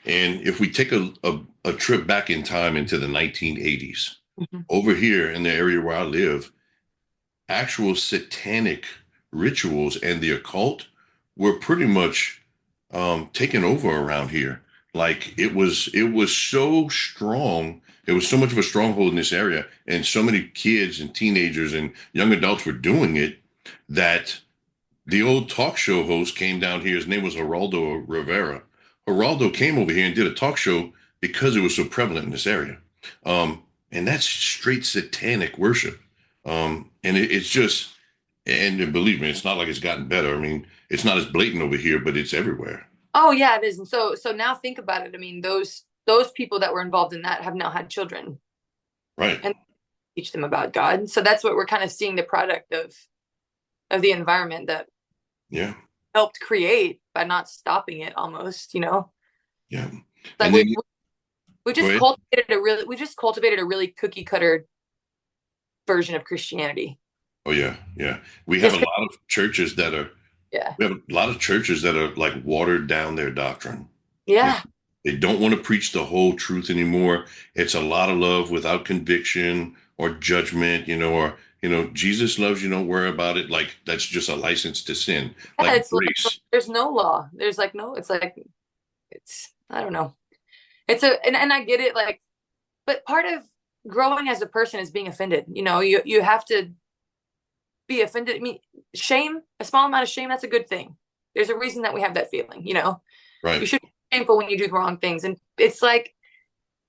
And if we take a trip back in time into the 1980s, Mhm. over here in the area where I live, actual satanic rituals and the occult were pretty much taken over around here. Like, it was so strong. It was so much of a stronghold in this area, and so many kids and teenagers and young adults were doing it that the old talk show host came down here. His name was Geraldo Rivera. Geraldo came over here and did a talk show because it was so prevalent in this area. And that's straight satanic worship. And it's just, and believe me, it's not like it's gotten better. I mean, it's not as blatant over here, but it's everywhere. Oh yeah, it is. And so now think about it. I mean, those people that were involved in that have now had children, Right. and teach them about God. So that's what we're kind of seeing, the product of the environment that Yeah. helped create by not stopping it, almost. Yeah. Like, And then, we go just ahead. cultivated a really cookie cutter version of Christianity. Oh, yeah. Yeah. Just yeah. We have a lot of churches that are like watered down their doctrine. You know, Yeah. they don't want to preach the whole truth anymore. It's a lot of love without conviction or judgment, or, Jesus loves you, don't worry about it. Like, that's just a license to sin. Yeah, Like it's like, grace. there's no law. There's like no, it's like, I don't know. And I get it, like, but part of growing as a person is being offended. You have to be offended. I mean, shame, a small amount of shame, that's a good thing. There's a reason that we have that feeling. You Right. should be shameful when you do the wrong things. And it's like,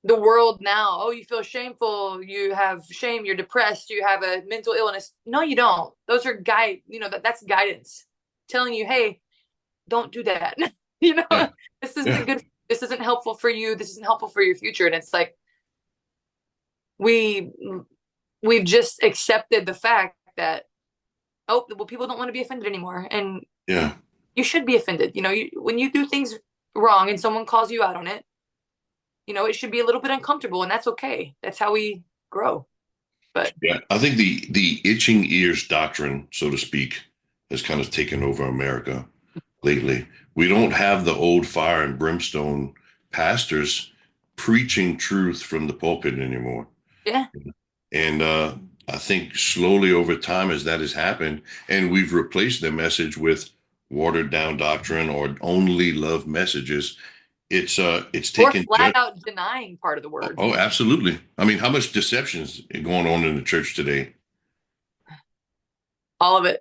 the world now. Oh, you feel shameful, you have shame, you're depressed, you have a mental illness. No, you don't. Those are that's guidance telling you, hey, don't do that. Yeah. This isn't Yeah. good. This isn't helpful for you. This isn't helpful for your future. And it's like we've just accepted the fact that, oh, well, people don't want to be offended anymore. And Yeah. you should be offended. When you do things wrong and someone calls you out on it, it should be a little bit uncomfortable, and that's okay. That's how we grow. But Yeah, I think the itching ears doctrine, so to speak, has kind of taken over America lately. We don't have the old fire and brimstone pastors preaching truth from the pulpit anymore. yeah, And I think slowly over time, as that has happened, and we've replaced the message with watered down doctrine or only love messages, it's or taken flat out denying part of the word. Oh, absolutely. I mean, how much deception is going on in the church today? All of it.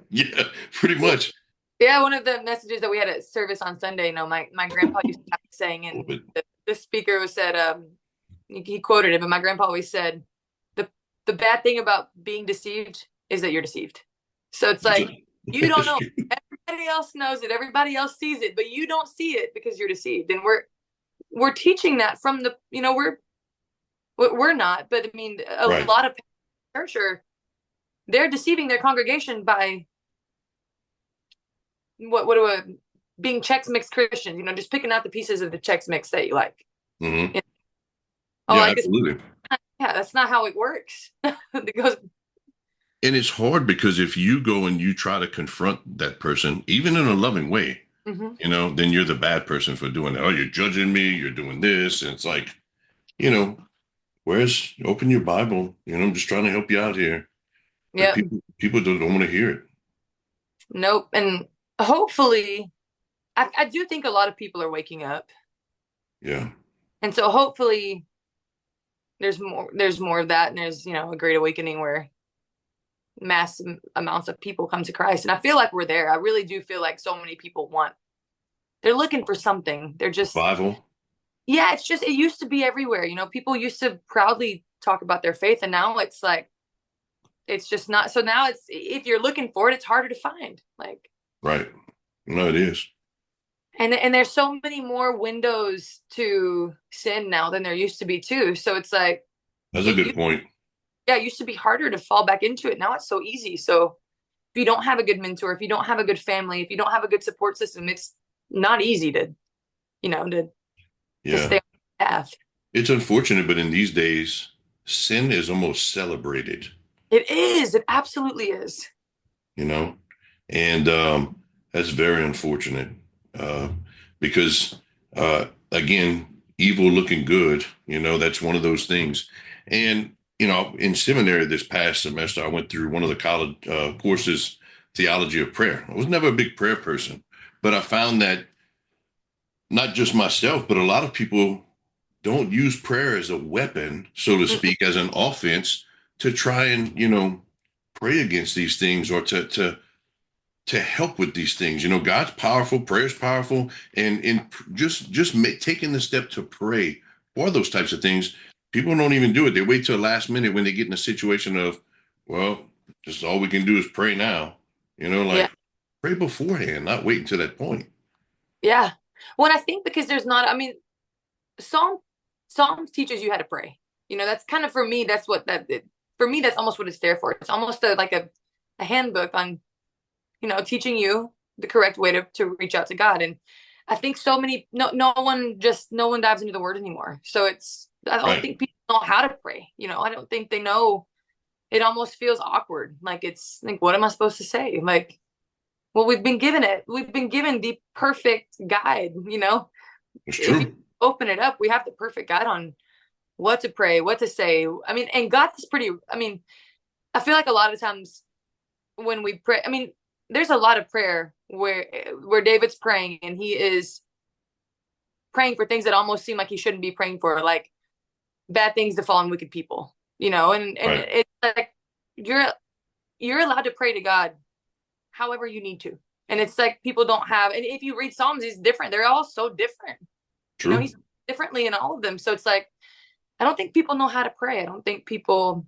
Yeah, pretty much. Yeah, one of the messages that we had at service on Sunday, my grandpa used to have saying, and the speaker said, he quoted it, but my grandpa always said, the bad thing about being deceived is that you're deceived. So it's like, you don't know. Everybody else knows it. Everybody else sees it, but you don't see it because you're deceived. And we're teaching that from the, we're not, but I mean, a Right. lot of church they're deceiving their congregation by being Chex Mix Christians, just picking out the pieces of the Chex Mix that you like. Mm-hmm. Oh, Yeah, like absolutely. Yeah, that's not how it works. It goes. And it's hard because if you go and you try to confront that person, even in a loving way, then you're the bad person for doing that. Oh, you're judging me. You're doing this. And it's like, open your Bible. I'm just trying to help you out here. But Yeah. people don't want to hear it. Nope. And hopefully, I do think a lot of people are waking up. Yeah. And so hopefully there's more of that. And there's, a great awakening where mass amounts of people come to Christ. And I feel like we're there. I really do feel like so many people they're looking for something. They're just, Revival. yeah, it used to be everywhere. People used to proudly talk about their faith. And now it's like, it's just not. So now if you're looking for it, it's harder to find. Like, Right. No, it is. And there's so many more windows to sin now than there used to be too. So it's like, That's a good point. Yeah, it used to be harder to fall back into it. Now it's so easy. So if you don't have a good mentor, if you don't have a good family, if you don't have a good support system, it's not easy to stay on the path. It's unfortunate, but in these days, sin is almost celebrated. It is. It absolutely is. And that's very unfortunate because, again, evil looking good, that's one of those things. And, in seminary this past semester, I went through one of the college courses, theology of prayer. I was never a big prayer person, but I found that not just myself, but a lot of people don't use prayer as a weapon, so to speak, as an offense to try and, pray against these things or to help with these things. God's powerful, prayer's powerful, and taking the step to pray for those types of things, people don't even do it. They wait till the last minute when they get in a situation of, well, just all we can do is pray now. Pray beforehand, not wait until that point. Yeah. Well, I think because there's not, Psalms teaches you how to pray. That's kind of, for me, that's almost what it's there for. It's almost like a handbook on, teaching you the correct way to reach out to God. And I think no one dives into the word anymore. So I don't think people know how to pray. I don't think they know. It almost feels awkward. Like, it's like, what am I supposed to say? Like, well, we've been given the perfect guide, It's true. If you open it up, we have the perfect guide on what to pray, what to say. And God is I feel like a lot of times when we pray, there's a lot of prayer where David's praying and he is praying for things that almost seem like he shouldn't be praying for, like bad things to fall on wicked people, and it's like, you're allowed to pray to God however you need to. And it's like, people don't have, and if you read Psalms, it's different. They're all so different. True. He's differently in all of them. So it's like, I don't think people know how to pray. I don't think people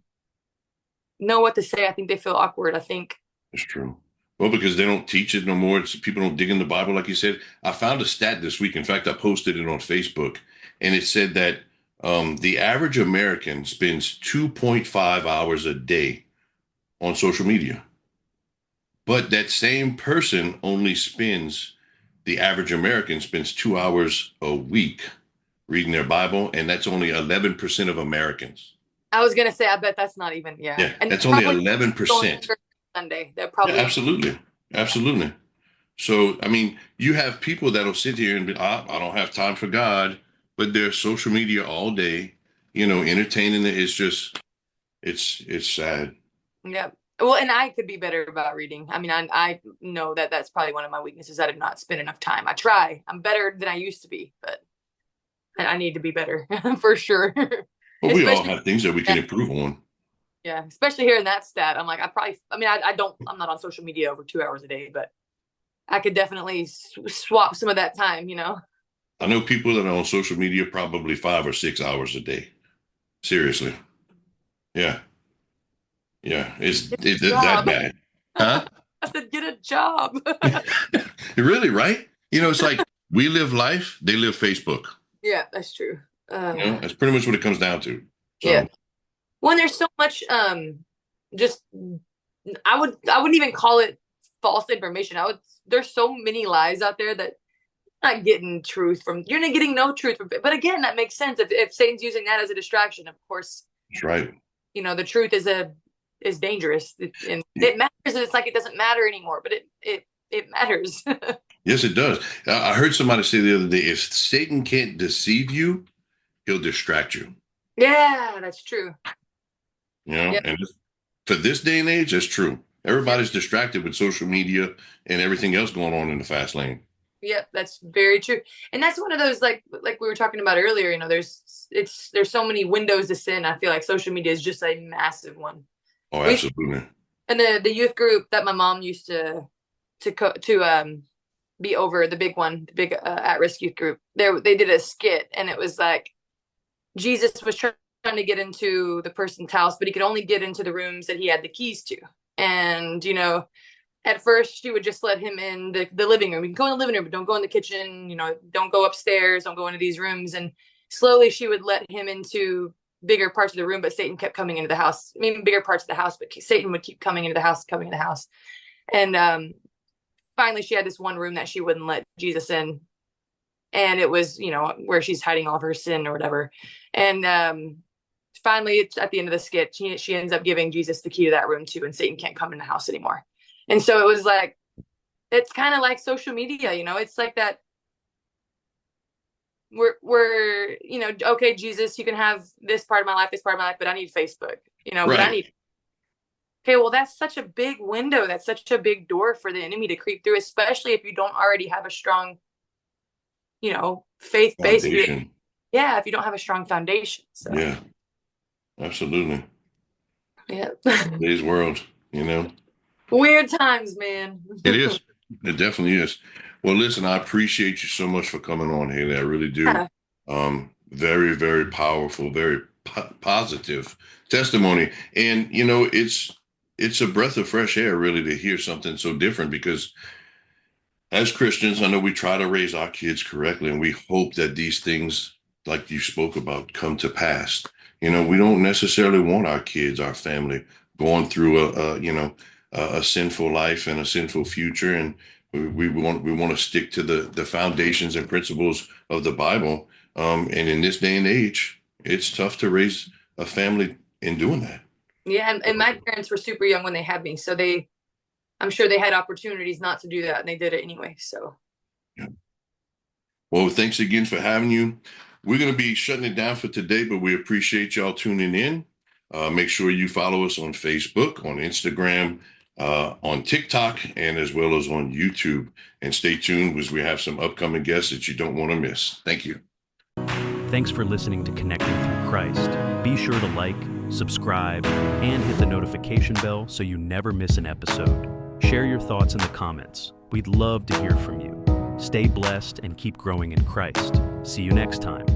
know what to say. I think they feel awkward. I think It's true. Well, because they don't teach it no more. People don't dig in the Bible, like you said. I found a stat this week. In fact, I posted it on Facebook, and it said that the average American spends 2.5 hours a day on social media. But that same person the average American spends 2 hours a week reading their Bible, and that's only 11% of Americans. I was gonna say, I bet that's not even, Yeah, and that's only 11%. Sunday. They're probably Absolutely. Absolutely. So, I mean, you have people that'll sit here and be, I don't have time for God, but they're social media all day, entertaining it. It's sad. Yeah. Well, and I could be better about reading. I mean, I know that that's probably one of my weaknesses. I did not spend enough time. I try. I'm better than I used to be, but I need to be better for sure. Well, we all have things that we can improve on. Yeah, especially hearing that stat. I'm like, I'm not on social media over 2 hours a day, but I could definitely swap some of that time, I know people that are on social media probably 5 or 6 hours a day. Seriously. Yeah. Yeah. It's that bad. Huh? I said, get a job. Really, right? It's like we live life, they live Facebook. Yeah, that's true. That's pretty much what it comes down to. So, yeah. Well, there's so much, just, I wouldn't even call it false information. There's so many lies out there that you're not getting truth from, you're not getting no truth from, but again, that makes sense. If Satan's using that as a distraction, of course, that's right. The truth is dangerous, and it matters. It's like, it doesn't matter anymore, but it matters. Yes, it does. I heard somebody say the other day, if Satan can't deceive you, he'll distract you. Yeah, that's true. Yep. And for this day and age, that's true. Everybody's distracted with social media and everything else going on in the fast lane. Yep, that's very true. And that's one of those, like we were talking about earlier, there's so many windows to sin. I feel like social media is just a massive one. Oh, absolutely. And the youth group that my mom used to be over, the big at-risk youth group, they did a skit, and it was like Jesus was trying to get into the person's house, but he could only get into the rooms that he had the keys to. And, at first she would just let him in the living room. You can go in the living room, but don't go in the kitchen, don't go upstairs, don't go into these rooms. And slowly she would let him into bigger parts of the room, but Satan kept coming into the house. I mean, bigger parts of the house, but Satan would keep coming into the house. And finally she had this one room that she wouldn't let Jesus in. And it was, where she's hiding all of her sin or whatever. And finally, it's at the end of the skit, she ends up giving Jesus the key to that room too, and Satan can't come in the house anymore. And so it was like, it's kind of like social media, it's like that. We're okay, Jesus, you can have this part of my life, but I need Facebook, right. But I need. Okay, well, that's such a big window. That's such a big door for the enemy to creep through, especially if you don't already have a strong, faith-based. Yeah, if you don't have a strong foundation. So. Yeah, absolutely. Yeah. Today's world, Weird times, man. It is. It definitely is. Well, listen, I appreciate you so much for coming on, Hailey. I really do. Yeah. Very, very powerful, very positive testimony. And, it's a breath of fresh air, really, to hear something so different, because as Christians, I know we try to raise our kids correctly, and we hope that these things, like you spoke about, come to pass. We don't necessarily want our kids, our family, going through a sinful life and a sinful future. And we want to stick to the foundations and principles of the Bible. And in this day and age, it's tough to raise a family in doing that. Yeah. And my parents were super young when they had me. So I'm sure they had opportunities not to do that, and they did it anyway. So. Yeah. Well, thanks again for having you. We're going to be shutting it down for today, but we appreciate y'all tuning in. Make sure you follow us on Facebook, on Instagram, on TikTok, and as well as on YouTube. And stay tuned, because we have some upcoming guests that you don't want to miss. Thank you. Thanks for listening to Connecting Through Christ. Be sure to like, subscribe, and hit the notification bell so you never miss an episode. Share your thoughts in the comments. We'd love to hear from you. Stay blessed and keep growing in Christ. See you next time.